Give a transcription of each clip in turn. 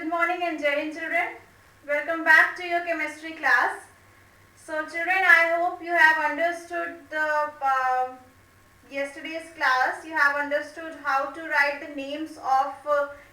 good morning and Jai Hind children. Welcome back to your chemistry class. So children, I hope you have understood the yesterday's class. You have understood how to write the names of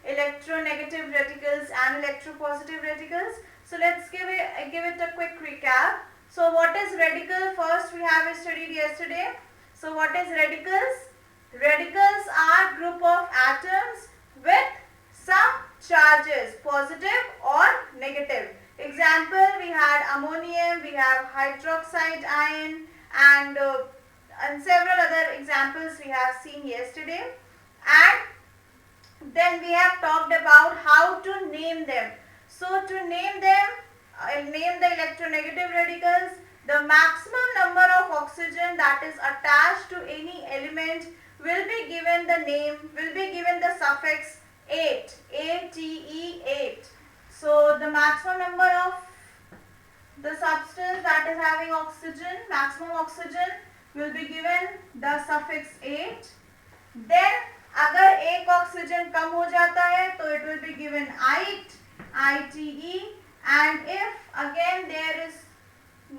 electronegative radicals and electropositive radicals. So let's give it a quick recap. So what is radical? First we have studied yesterday. So what is radicals? Radicals are group of atoms with some charges, positive or negative. Example, we had ammonium, we have hydroxide ion, and several other examples we have seen yesterday. And then we have talked about how to name them. So to name them, I'll name the electronegative radicals. The maximum number of oxygen that is attached to any element will be given the suffix 8, ATE 8. So the maximum number of the substance that is having oxygen, maximum oxygen will be given the suffix 8. Then अगर एक oxygen कम हो जाता है तो it will be given ite, ITE, and if again there is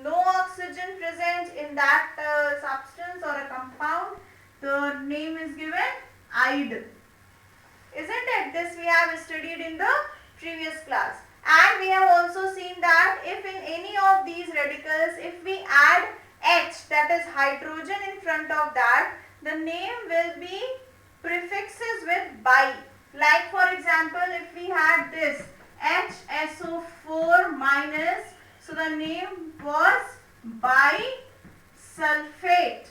no oxygen present in that substance or a compound, the name is given ide. Isn't it? This we have studied in the previous class. And we have also seen that if in any of these radicals, if we add H, that is hydrogen in front of that, the name will be prefixes with bi. Like for example, if we had this HSO4 minus, so the name was bisulfate.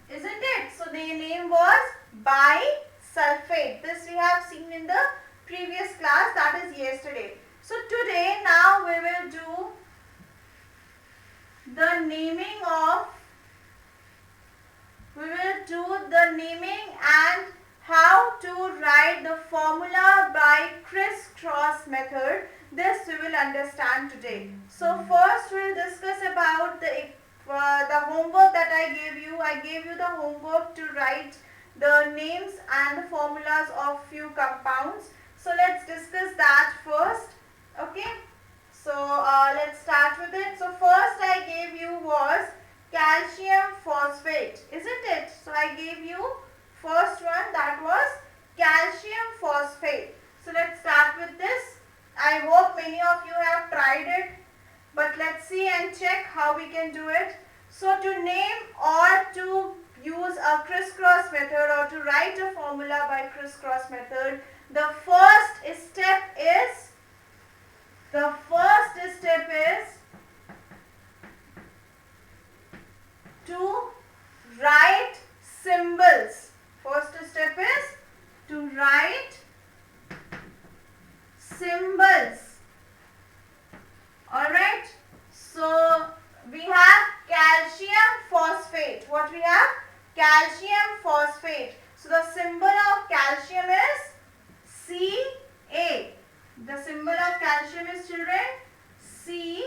Isn't it? So the name was bisulfate. This we have seen in the previous class, that is yesterday. So today now we will do the naming and how to write the formula by crisscross method. This we will understand today. So first we will discuss about the homework that I gave you. I gave you the homework to write the names and the formulas of few compounds. So let's discuss that first. Okay. So let's start with it. So first I gave you was calcium phosphate, isn't it? So I gave you first one, that was calcium phosphate. So let's start with this. I hope many of you have tried it, but let's see and check how we can do it. So to name or to use a crisscross method or to write a formula by crisscross method, the first step is to write symbols. First step is to write symbols. Alright. So we have calcium phosphate. What we have? Calcium phosphate. So the symbol of calcium is Ca. The symbol of calcium is, children, Ca.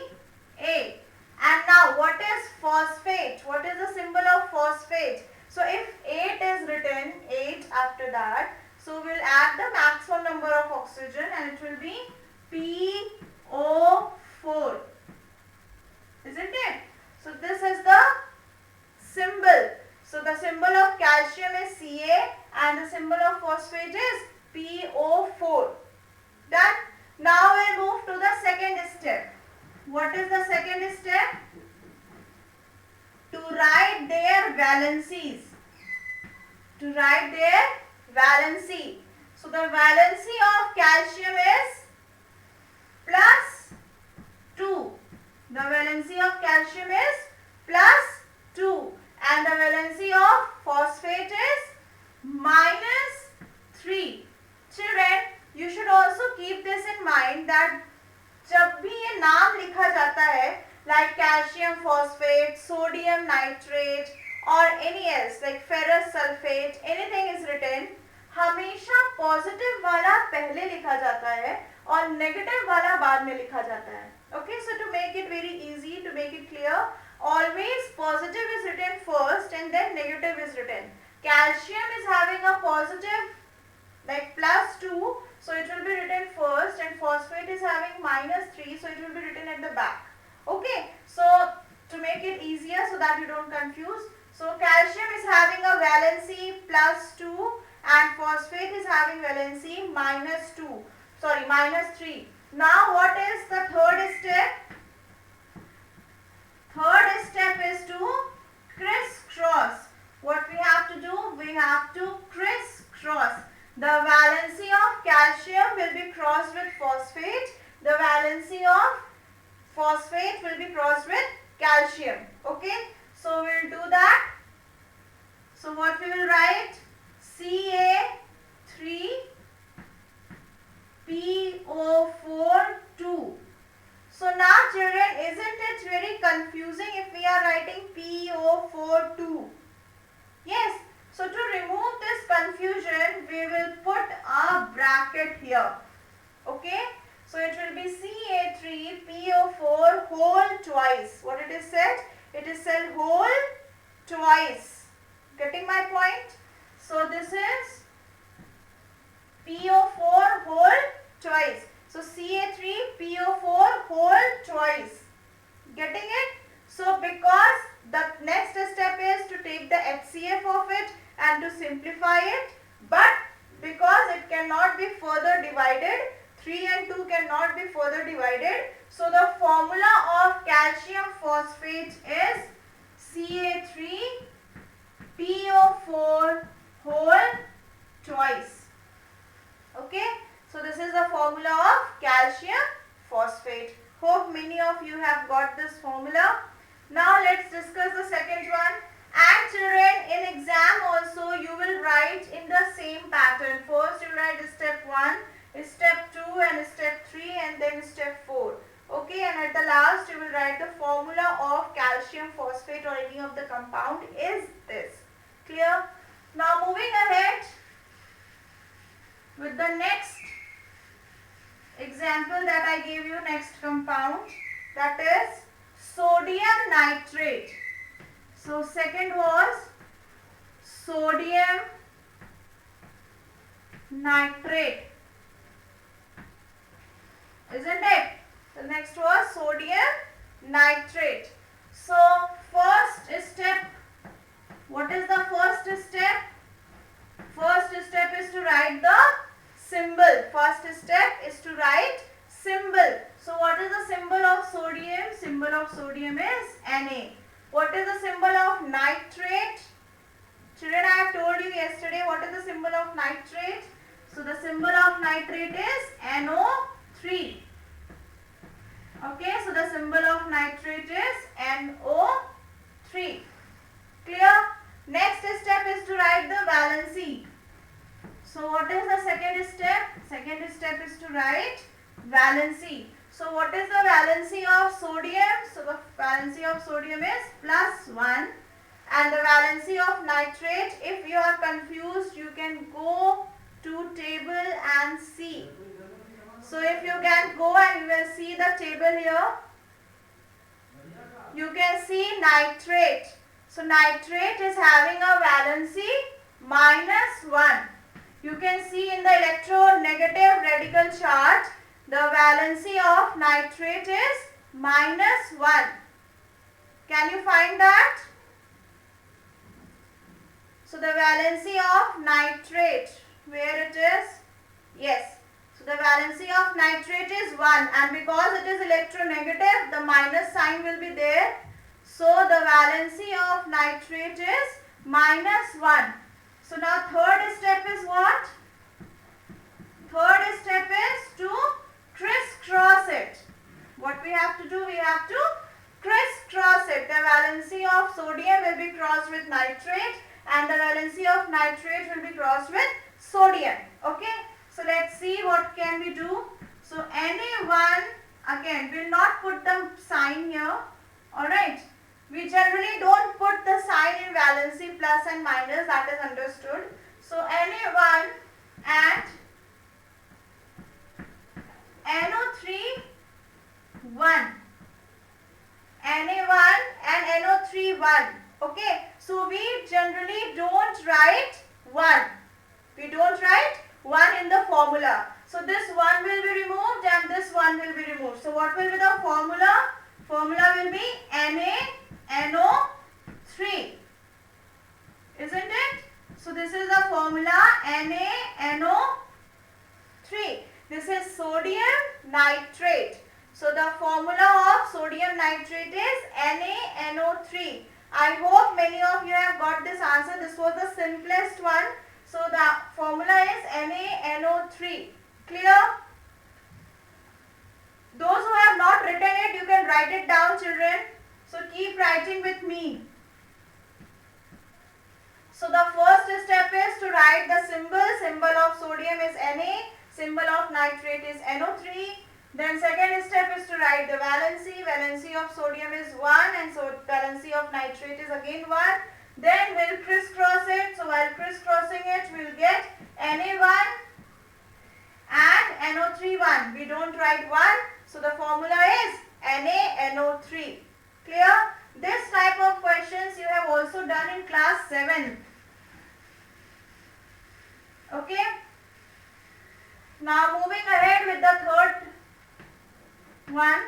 And now what is phosphate? What is the symbol of phosphate? So if 8 is written, 8 after that, so we'll add the maximum number of oxygen and it will be PO4. Isn't it? So this is the symbol. So the symbol of calcium is Ca and the symbol of phosphate is PO4. Done. Now we move to the second step. What is the second step? To write their valencies. To write their valency. So the valency of calcium is plus 2. The valency of calcium is plus 2. And the valency of phosphate is minus 3. Children, you should also keep this in mind that जब भी ये नाम लिखा जाता है, like calcium phosphate, sodium nitrate or any else like ferrous sulfate, anything is written, हमेशा positive वाला पहले लिखा जाता है और negative वाला बाद में लिखा जाता है. Okay, so to make it very easy, to make it clear, always positive is written first and then negative is written. Calcium is having a positive like +2, so it will be written first, and phosphate is having -3, so it will be written at the back. Okay, so to make it easier so that you don't confuse, so calcium is having a valency +2 and phosphate is having valency -2, sorry -3. Now what is the third step? Third step is to crisscross. What we have to do? We have to crisscross. The valency of calcium will be crossed with phosphate. The valency of phosphate will be crossed with calcium. Okay, so we'll do that. So what we will write? Ca3PO4 2. So now children, isn't it very confusing if we are writing PO4 2? Yes. So to remove this confusion, we will put a bracket here. Okay. So it will be Ca3PO4 whole twice. What it is said? It is said whole twice. Getting my point? So this is PO4 whole twice. So Ca3PO4 whole twice. Getting it? So because the next step is to take the HCF of it and to simplify it, but because it cannot be further divided, 3 and 2 cannot be further divided, so the formula of calcium phosphate is Ca3PO4 whole twice. Okay, so this is the formula of calcium phosphate. Hope many of you have got this formula. Now let's discuss the second one. And children, in exam also you will write in the same pattern. First you will write step 1, step 2 and step 3 and then step 4. Okay, and at the last you will write the formula of calcium phosphate or any of the compound is this. Clear? Now moving ahead with the next example that I gave you, next compound, that is sodium nitrate. So second was sodium nitrate, isn't it? The next was sodium nitrate. So first step, what is the first step? First step is to write the symbol. First step is to write symbol. So what is the symbol of sodium? Symbol of sodium is Na. What is the symbol of nitrate? Children, I have told you yesterday what is the symbol of nitrate. So the symbol of nitrate is NO3. Okay, so the symbol of nitrate is NO3. Clear? Next step is to write the valency. So what is the second step? Second step is to write valency. So what is the valency of sodium? So the valency of sodium is +1. And the valency of nitrate, if you are confused, you can go to table and see. So if you can go and you will see the table here, you can see nitrate. So nitrate is having a valency -1. You can see in the electronegative radical charge, the valency of nitrate is -1. Can you find that? So the valency of nitrate, where it is? Yes. So the valency of nitrate is 1, and because it is electronegative, the minus sign will be there. So the valency of nitrate is -1. So now third step is what? Third step is to crisscross it. What we have to do? We have to crisscross it. The valency of sodium will be crossed with nitrate and the valency of nitrate will be crossed with sodium. Okay. So let's see what can we do. So Na1, again, will not put the sign here. Alright. We generally don't put the sign in valency plus and minus, that is understood. So Na1 and NO3 1. Na1 and NO3 1. Okay. So we generally don't write 1. We don't write 1 in the formula. So this 1 will be removed and this 1 will be removed. So what will be the formula? Formula will be NaNO3. Isn't it? So this is the formula NaNO3. This is sodium nitrate. So the formula of sodium nitrate is NaNO3. I hope many of you have got this answer. This was the simplest one. So the formula is NaNO3. Clear? Those who have not written it, you can write it down, children. So keep writing with me. So the first step is to write the symbol. Symbol of sodium is Na. Symbol of nitrate is NO3. Then second step is to write the valency. Valency of sodium is 1 and so valency of nitrate is again 1. Then we'll crisscross it. So while crisscrossing it, we'll get Na1 and NO3 1. We don't write 1. So the formula is NaNO3. Clear? This type of questions you have also done in class 7. Okay? Now moving ahead with the third one.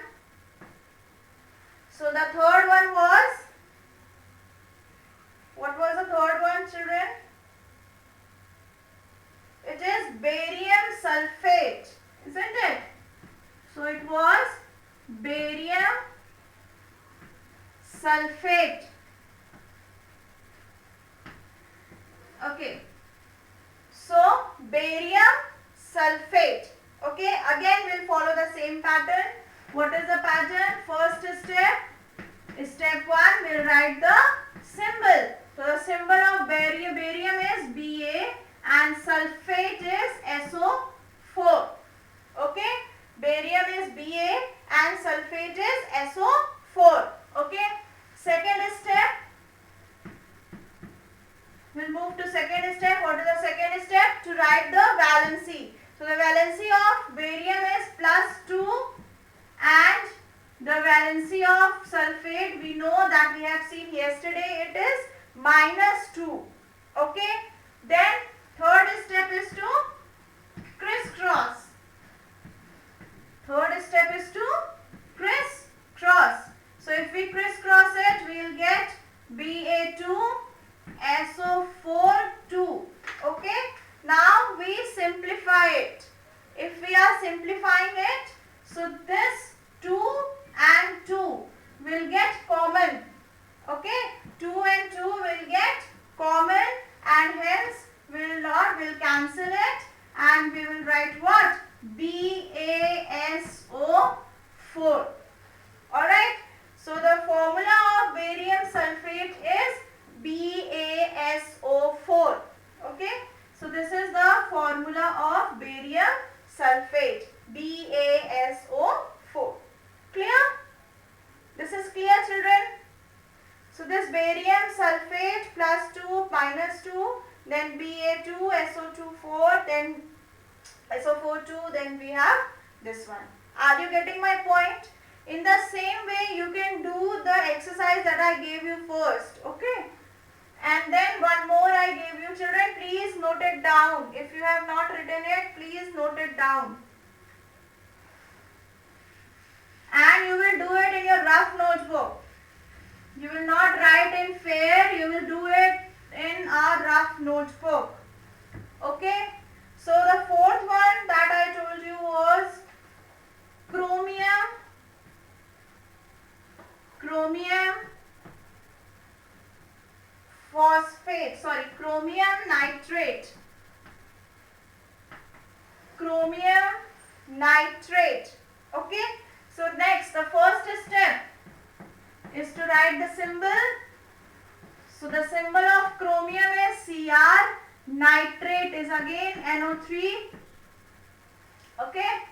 So the third one was, what was the third one, children? It is barium sulfate, isn't it? So it was barium sulfate. Okay. So barium sulfate. Okay. Again we'll follow the same pattern. What is the pattern? First step 1, we'll write the symbol. So the symbol of barium is Ba and sulfate is SO4. Okay. Barium is Ba and sulfate is SO4. Okay. Second step. We'll move to second step. What is the second step? To write the valency. So the valency of barium is +2 and the valency of sulfate, we know that we have seen yesterday, it is -2. Okay. Then third step is to crisscross. Third step is to crisscross. So if we crisscross it, we will get Ba2 SO4 2. Okay. Now we simplify it. If we are simplifying it, so this 2 and 2 will get common. Okay. 2 and 2 will get common and hence will cancel it and we will write what? BaSO4. Alright. So the formula of barium sulfate is BaSO4. Okay. So this is the formula of barium sulfate, BaSO4. Clear? This is clear, children? So this barium sulfate +2 -2, then Ba2 SO4, then SO4 then we have this one. Are you getting my point? In the same way, you can do the exercise that I gave you first. Okay? And then one more I gave you, children. Please note it down. If you have not written it, please note it down. And you will do it in your rough notebook. You will not write in fair. You will do it in a rough notebook. Okay? So the fourth one that I told you was chromium nitrate. Chromium nitrate. Okay. So next, the first step is to write the symbol. So the symbol of chromium is Cr. Nitrate is again NO3. Okay.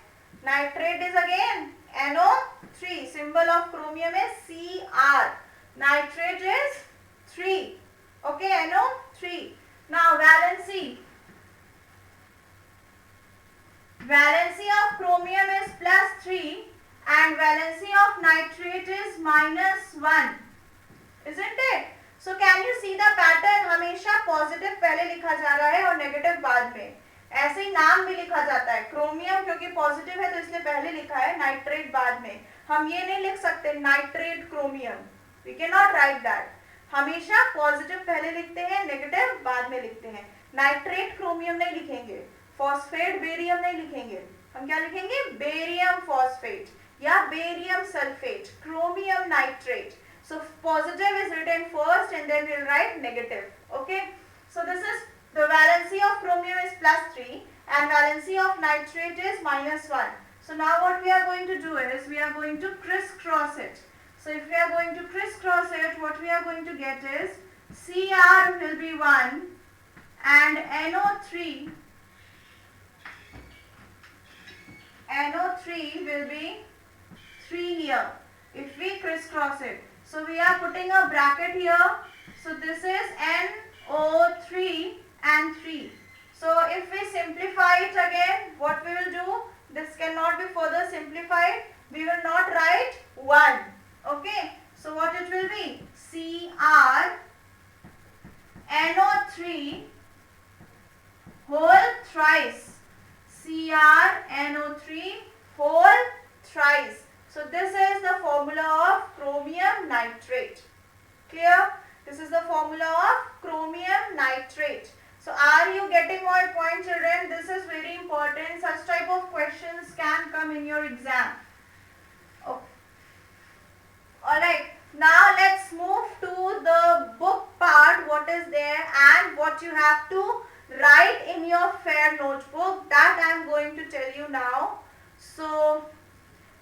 Nitrate is again NO3. Symbol of chromium is Cr. Nitrate is 3. Okay, NO3. Now valency. Valency of chromium is +3 and valency of nitrate is -1. Isn't it? So can you see the pattern? हमेशा positive पहले लिखा जा रहा है और negative बाद में. ऐसे ही नाम भी लिखा जाता है। क्रोमियम क्योंकि पॉजिटिव है तो इसलिए पहले लिखा है, नाइट्रेट बाद में। हम ये नहीं लिख सकते nitrate chromium, we can not write that. हमेशा पॉजिटिव पहले लिखते हैं, नेगेटिव बाद में लिखते हैं। नाइट्रेट क्रोमियम नहीं लिखेंगे, फॉस्फेट बेरियम नहीं लिखेंगे, हम क्या लिखेंगे? बेरियम फॉस्फेट या barium sulphate, chromium nitrate. So positive is written first and then we'll write negative. Okay. So this is the valency of chromium is +3 and valency of nitrate is -1. So now what we are going to do is we are going to crisscross it. So if we are going to crisscross it, what we are going to get is Cr will be 1 and NO3 will be 3 here. If we crisscross it. So we are putting a bracket here. So this is NO3 and 3. So if we simplify it again, what we will do? This cannot be further simplified. We will not write 1. Okay. So what it will be? Cr NO3 whole thrice. Cr NO3 whole thrice. So this is the formula of chromium nitrate. Clear? This is the formula of chromium nitrate. So are you getting my point, children? This is very important. Such type of questions can come in your exam. Okay. Alright. Now let's move to the book part. What is there and what you have to write in your fair notebook. That I am going to tell you now. So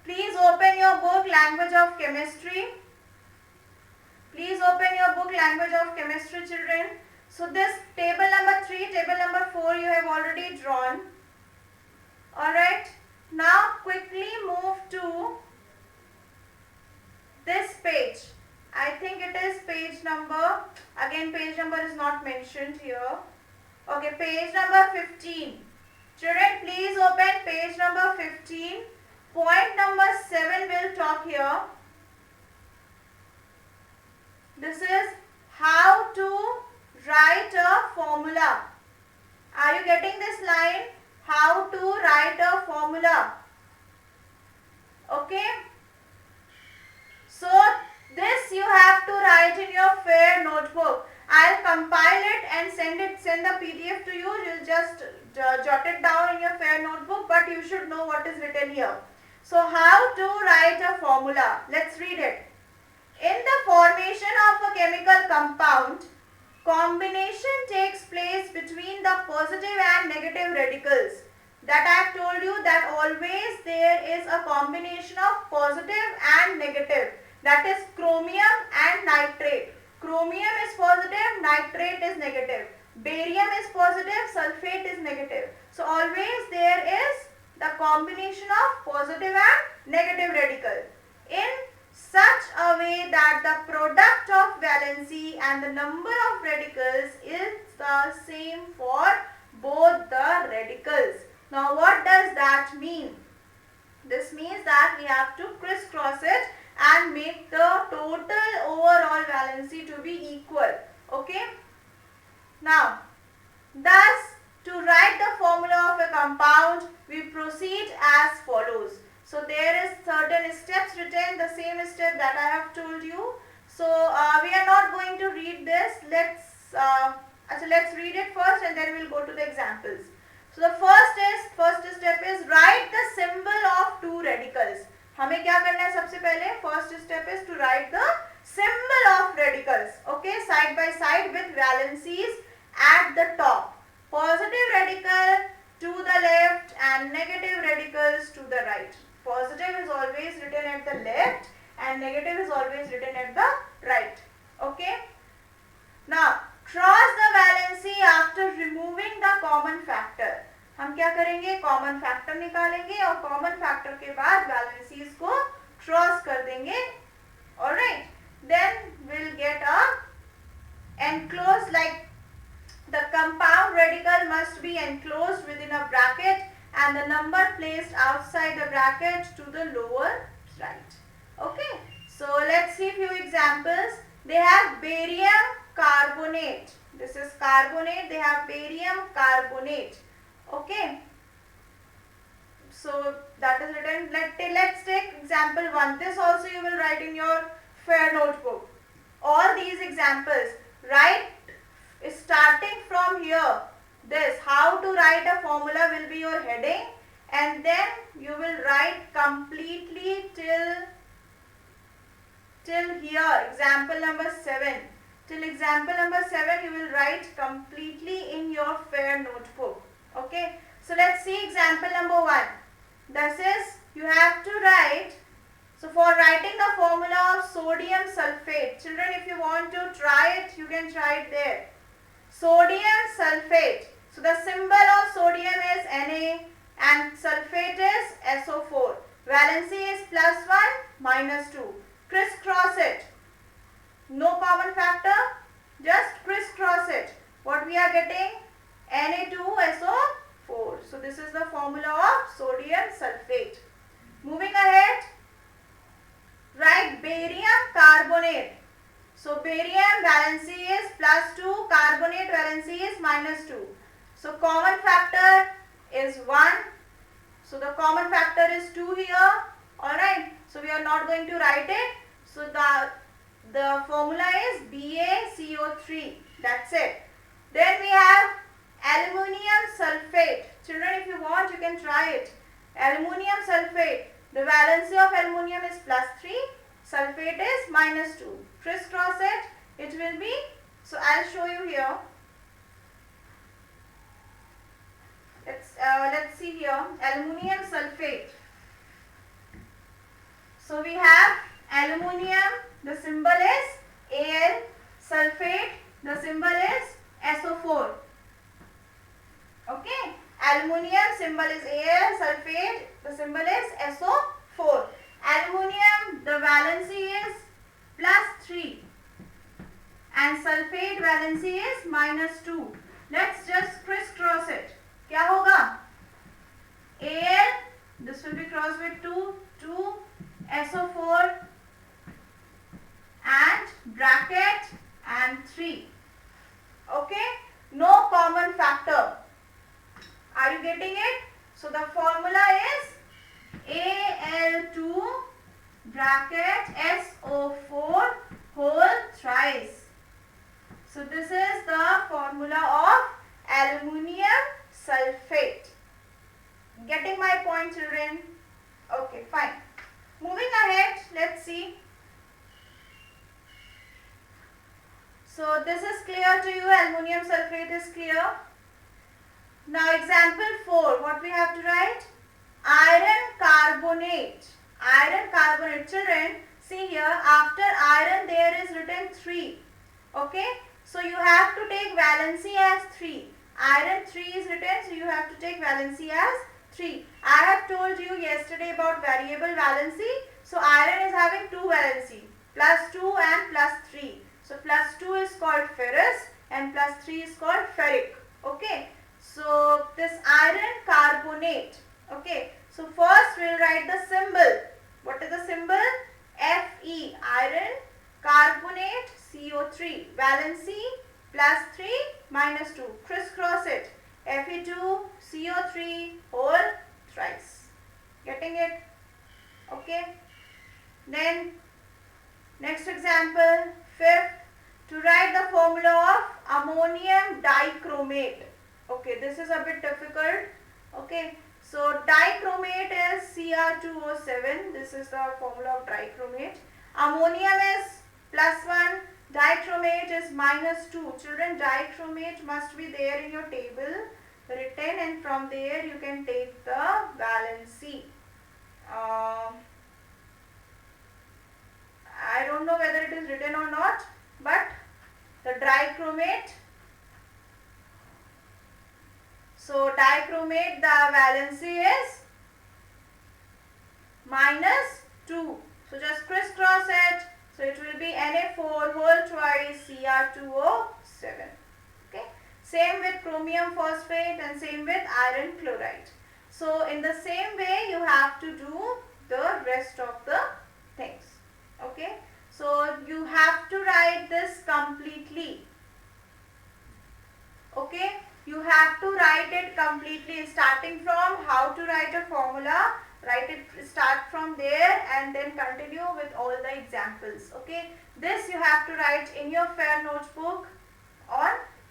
please open your book Language of Chemistry. Please open your book Language of Chemistry, children. So this table number 3, table number 4 you have already drawn. Alright. Now quickly move to this page. I think it is page number, again page number is not mentioned here. Okay, page number 15. Children, please open page number 15. Point number 7 will talk here. This is how to write a formula. Are you getting this line? How to write a formula. Okay. So this you have to write in your fair notebook. I'll compile it and send the PDF to you. You'll just jot it down in your fair notebook, but you should know what is written here. So how to write a formula? Let's read it. In the formation of a chemical compound, combination takes place between the positive and negative radicals. That I have told you that always there is a combination of positive and negative. That is chromium and nitrate. Chromium is positive, nitrate is negative. Barium is positive, sulfate is negative. So always there is the combination of positive and negative radical in such a way that the product of valency and the number of radicals is the same for both the radicals. Now what does that mean? This means that we have to crisscross it and make the total overall valency to be equal. Okay. Now, thus to write the formula of a compound, we proceed as follows. So there is certain steps written, the same step that I have told you. So we are not going to read this. Let's read it first and then we'll go to the examples. So the first step is write the symbol of two radicals. हमें क्या करना है सबसे पहले? First step is to write the symbol of radicals. Okay, side by side with valencies at the top. Positive radical to the left and negative radicals to the right. Positive is always written at the left and negative is always written at the right. Okay. Now cross the valency after removing the common factor. हम क्या करेंगे? Common factor निकालेंगे और common factor के बाद valencies को cross कर देंगे. Alright, then will get a enclosed, like the compound radical must be enclosed within a bracket and the number placed outside the bracket to the lower right. Okay, so let's see few examples. They have barium carbonate. This is carbonate. They have barium carbonate. Okay. So that is written. Let's take example 1. This also you will write in your fair notebook. All these examples, write starting from here. This how to write a formula will be your heading, and then you will write completely till here. Example number 7. Till example number 7 you will write completely in your fair notebook. Okay. So let's see example number 1. This is, you have to write, so for writing the formula of sodium sulfate, children, if you want to try it, you can try it there. Sodium sulfate. So the symbol of sodium is Na and sulfate is SO4. Valency is +1, -2. Crisscross it. No common factor, just crisscross it. What we are getting? Na2SO4. So this is the formula of sodium sulfate. Moving ahead, write barium carbonate. So barium valency is +2, carbonate valency is -2. So common factor is 1. So the common factor is 2 here. Alright. So we are not going to write it. So the formula is BaCO3. That's it. Then we have aluminium sulfate. Children, if you want, you can try it. Aluminium sulfate. The valency of aluminium is +3. Sulfate is -2. Crisscross it. It will be, so I'll show you here. Let's see here. Aluminium sulfate. So we have aluminium. The symbol is Al. Sulfate. The symbol is SO4. Okay. Aluminium symbol is Al. Sulfate. The symbol is SO4. Aluminium, the valency is +3 and sulfate valency is -2. Let's just crisscross it. क्या होगा? Al, this will be crossed with 2 SO4 and bracket and 3. Okay, no common factor. Are you getting it? So the formula is Al2 bracket SO4 whole thrice. So this is the formula of aluminium sulfate. Getting my point, children? Okay, fine. Moving ahead, let's see. So this is clear to you. Aluminium sulfate is clear. Now example 4, what we have to write? Iron carbonate. Iron carbonate. Children, see here, after iron there is written 3. Okay, so you have to take valency as 3. Iron 3 is written, so you have to take valency as 3. I have told you yesterday about variable valency. So iron is having 2 valency, +2 and +3. So +2 is called ferrous and +3 is called ferric. Okay, so this iron carbonate. Okay, so first we'll write the symbol. What is the symbol? Fe, iron carbonate, CO3, valency +3 -2. Crisscross it. Fe2 CO3 whole thrice. Getting it? Okay. Then next example, 5th, to write the formula of ammonium dichromate. Okay, this is a bit difficult. Okay, so dichromate is Cr2O7. This is the formula of dichromate. Ammonium is +1. Dichromate is -2. Children, dichromate must be there in your table written, and from there you can take the valency. I don't know whether it is written or not, but the dichromate. So dichromate, the valency is -2. So just crisscross it. So it will be Na4 whole twice Cr2O7. Okay. Same with chromium phosphate and same with iron chloride. So in the same way you have to do the rest of the things. Okay. So you have to write this completely. Okay. You have to write it completely, starting from how to write a formula. Write it, start from there and then continue with all the examples. Okay, this you have to write in your fair notebook on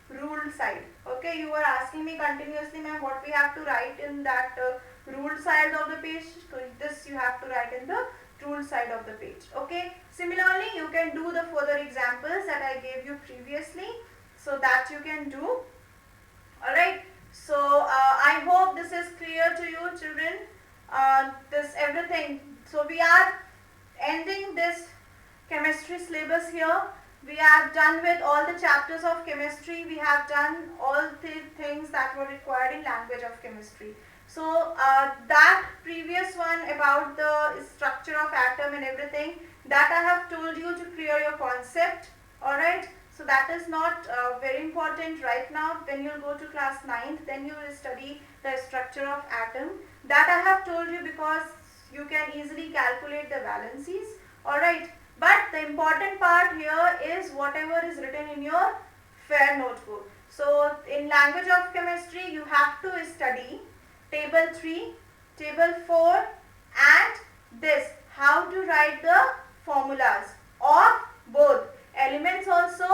ruled side. Okay, you were asking me continuously, ma'am, what we have to write in that ruled side of the page. So this you have to write in the ruled side of the page. Okay, similarly you can do the further examples that I gave you previously, so that you can do. Alright, so I hope this is clear to you, children. This everything. So we are ending this chemistry syllabus here. We are done with all the chapters of chemistry. We have done all the things that were required in language of chemistry. So that previous one about the structure of atom and everything, that I have told you to clear your concept. Alright. So that is not very important right now. When you go to class 9th, then you will study the structure of atom. That I have told you because you can easily calculate the valencies. Alright. But the important part here is whatever is written in your fair notebook. So in language of chemistry, you have to study table 3, table 4 and this. How to write the formulas of both elements also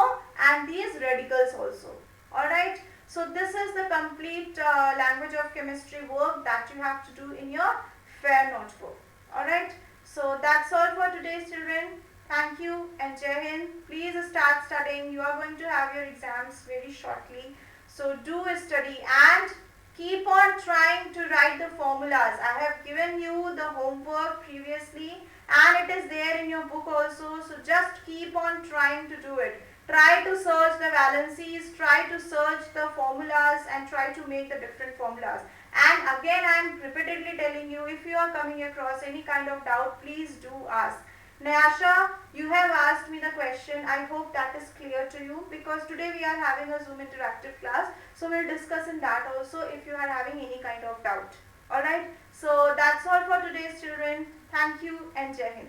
and these radicals also. Alright. So this is the complete language of chemistry work that you have to do in your fair notebook. Alright. So that's all for today's children. Thank you and Jai Hind. Please start studying. You are going to have your exams very shortly. So do study and keep on trying to write the formulas. I have given you the homework previously and it is there in your book also. So just keep on trying to do it. Try to search the valencies, try to search the formulas and try to make the different formulas. And again I am repeatedly telling you, if you are coming across any kind of doubt, please do ask. Nayasha, you have asked me the question. I hope that is clear to you because today we are having a Zoom interactive class. So we'll discuss in that also if you are having any kind of doubt. Alright. So that's all for today's children. Thank you and Jai Hind.